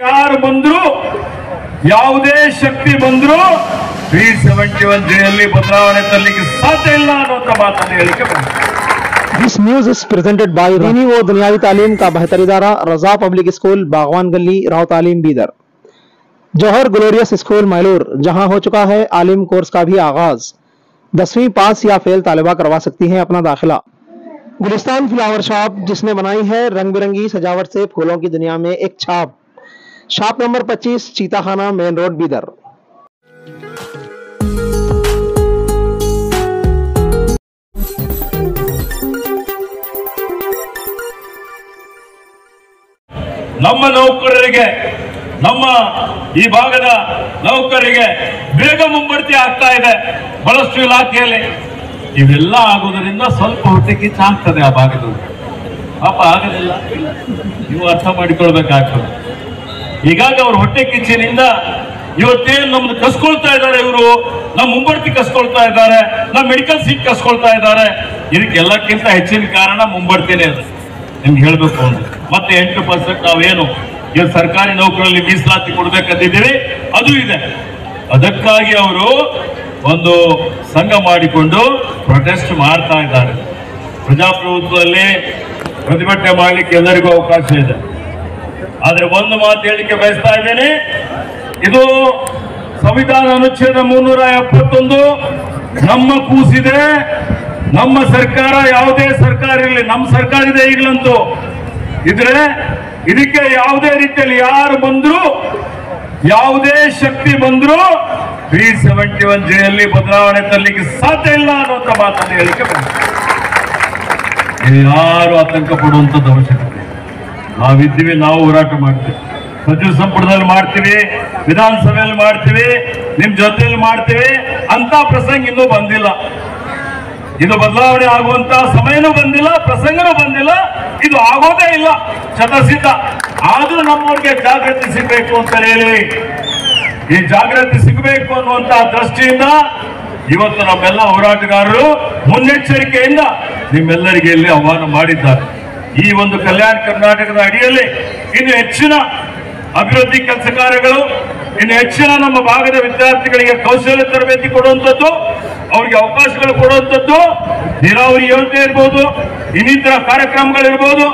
ಯಾರು ಬಂದ್ರು ಯಾವುದೇ ಶಕ್ತಿ ಬಂದ್ರು 371 ಜೆಯಲ್ಲಿ ಬದಲಾವಣೆ ತರಲಿಕ್ಕೆ ಸಾಧ್ಯ ಇಲ್ಲ ಅನ್ನುವಂತ ಮಾತನ್ನು ಹೇಳಿಕೆ ಬಂದಿದೆ. This news is presented by दीनी व दुनियावी तालीम का बेहतर इदारा रजा पब्लिक स्कूल बागवान गली राव तालीम बीदर। जौहर ग्लोरियस स्कूल मैलूर जहां हो चुका है आलिम कोर्स का भी आगाज। 10वीं पास या फेल तालिबा करवा सकती हैं अपना दाखिला। गुलिस्तान फ्लावर शॉप जिसने बनाई है रंग बिरंगी सजावट से फूलों की दुनिया में एक छाप। Shop number 25 Chitakhana main road Bidar. ನಮ್ಮ ನೌಕರರಿಗೆ ನಮ್ಮ ಈ ಭಾಗದ ನೌಕರರಿಗೆ ಬೇಗ ಮುಂಬಡ್ತಿ ಆಗ್ತಾ ಇದೆ ಬಹಳಷ್ಟು ಇಲಾಖೆಯಲ್ಲಿ. ಇವೆಲ್ಲ ಆಗೋದ್ರಿಂದ ಸ್ವಲ್ಪ ಹೊಟ್ಟೆ ಕಿಚ್ಚ ಆಗ್ತದೆ ಆ ಭಾಗದಲ್ಲಿ. ಪಾಪ ಆಗೋದಿಲ್ಲ, ನೀವು ಅರ್ಥ ಮಾಡಿಕೊಳ್ಬೇಕಾಗ್ತದೆ. ಹೀಗಾಗಿ ಅವ್ರ ಹೊಟ್ಟೆ ಕಿಚ್ಚಿನಿಂದ ಇವತ್ತೇನು ನಮ್ದು ಕಸ್ಕೊಳ್ತಾ ಇದ್ದಾರೆ, ಇವರು ನಮ್ಮ ಮುಂಬಡ್ತಿ ಕಸ್ಕೊಳ್ತಾ ಇದ್ದಾರೆ, ನಮ್ಮ ಮೆಡಿಕಲ್ ಸೀಟ್ ಕಸ್ಕೊಳ್ತಾ ಇದ್ದಾರೆ. ಇದಕ್ಕೆಲ್ಲಕ್ಕಿಂತ ಹೆಚ್ಚಿನ ಕಾರಣ ಮುಂಬಡ್ತಿನೇ ಇದೆ ನಿಮ್ಗೆ ಹೇಳ್ಬೇಕು ಅಂದ್ರೆ. ಮತ್ತೆ 8% ನಾವೇನು ಈಗ ಸರ್ಕಾರಿ ನೌಕರಲ್ಲಿ ಮೀಸಲಾತಿ ಕೊಡ್ಬೇಕಂತಿದ್ದೀವಿ ಅದು ಇದೆ. ಅದಕ್ಕಾಗಿ ಅವರು ಒಂದು ಸಂಘ ಮಾಡಿಕೊಂಡು ಪ್ರೊಟೆಸ್ಟ್ ಮಾಡ್ತಾ ಇದ್ದಾರೆ. ಪ್ರಜಾಪ್ರಭುತ್ವದಲ್ಲಿ ಪ್ರತಿಭಟನೆ ಮಾಡಲಿಕ್ಕೆ ಎಲ್ಲರಿಗೂ ಅವಕಾಶ ಇದೆ. ಆದ್ರೆ ಒಂದು ಮಾತು ಹೇಳಿಕೆ ಬಯಸ್ತಾ ಇದ್ದೇನೆ, ಇದು ಸಂವಿಧಾನ ಅನುಚ್ಛೇದ 371 ನಮ್ಮ ಕೂಸಿದೆ. ನಮ್ಮ ಸರ್ಕಾರ ಯಾವುದೇ ಸರ್ಕಾರ ಇರಲಿ, ನಮ್ಮ ಸರ್ಕಾರ ಇದೆ ಈಗಲಂತೂ ಇದ್ರೆ ಇದಕ್ಕೆ ಯಾವುದೇ ರೀತಿಯಲ್ಲಿ ಯಾರು ಬಂದ್ರು ಯಾವುದೇ ಶಕ್ತಿ ಬಂದ್ರು 371 ಜೆಯಲ್ಲಿ ಬದಲಾವಣೆ ತರಲಿಕ್ಕೆ ಸಾಧ್ಯ ಇಲ್ಲ ಅನ್ನುವಂತ ಮಾತನ್ನು ಹೇಳಿಕೆ ಬಂದಿದೆ. ಯಾರು ಆತಂಕ ಪಡುವಂತದ್ದು ಅವಶ್ಯಕತೆ. ನಾವಿದ್ದೀವಿ, ನಾವು ಹೋರಾಟ ಮಾಡ್ತೀವಿ, ಸಚಿವ ಸಂಪುಟದಲ್ಲಿ ಮಾಡ್ತೀವಿ, ವಿಧಾನಸಭೆಯಲ್ಲಿ ಮಾಡ್ತೀವಿ, ನಿಮ್ ಜೊತೆಯಲ್ಲಿ ಮಾಡ್ತೀವಿ. ಅಂತ ಪ್ರಸಂಗ ಇನ್ನೂ ಬಂದಿಲ್ಲ. ಇದು ಬದಲಾವಣೆ ಆಗುವಂತ ಸಮಯನೂ ಬಂದಿಲ್ಲ, ಪ್ರಸಂಗನೂ ಬಂದಿಲ್ಲ, ಇದು ಆಗೋದೇ ಇಲ್ಲ ಶತಸಿದ್ಧ. ಆದ್ರೂ ನಮ್ಮವ್ರಿಗೆ ಜಾಗೃತಿ ಸಿಗಬೇಕು ಅಂತ ಹೇಳಿ, ಈ ಜಾಗೃತಿ ಸಿಗಬೇಕು ಅನ್ನುವಂತ ದೃಷ್ಟಿಯಿಂದ ಇವತ್ತು ನಮ್ಮೆಲ್ಲ ಹೋರಾಟಗಾರರು ಮುನ್ನೆಚ್ಚರಿಕೆಯಿಂದ ನಿಮ್ಮೆಲ್ಲರಿಗೆ ಇಲ್ಲಿ ಆಹ್ವಾನ ಮಾಡಿದ್ದಾರೆ. ಈ ಒಂದು ಕಲ್ಯಾಣ ಕರ್ನಾಟಕದ ಅಡಿಯಲ್ಲಿ ಇನ್ನು ಹೆಚ್ಚಿನ ಅಭಿವೃದ್ಧಿ ಕೆಲಸ ಕಾರ್ಯಗಳು, ಇನ್ನು ಹೆಚ್ಚಿನ ನಮ್ಮ ಭಾಗದ ವಿದ್ಯಾರ್ಥಿಗಳಿಗೆ ಕೌಶಲ್ಯ ತರಬೇತಿ ಕೊಡುವಂಥದ್ದು, ಅವ್ರಿಗೆ ಅವಕಾಶಗಳು ಕೊಡುವಂಥದ್ದು, ನೀರಾವರಿ ಯೋಜನೆ ಇರ್ಬೋದು, ಇನ್ನಿತರ ಕಾರ್ಯಕ್ರಮಗಳಿರ್ಬೋದು,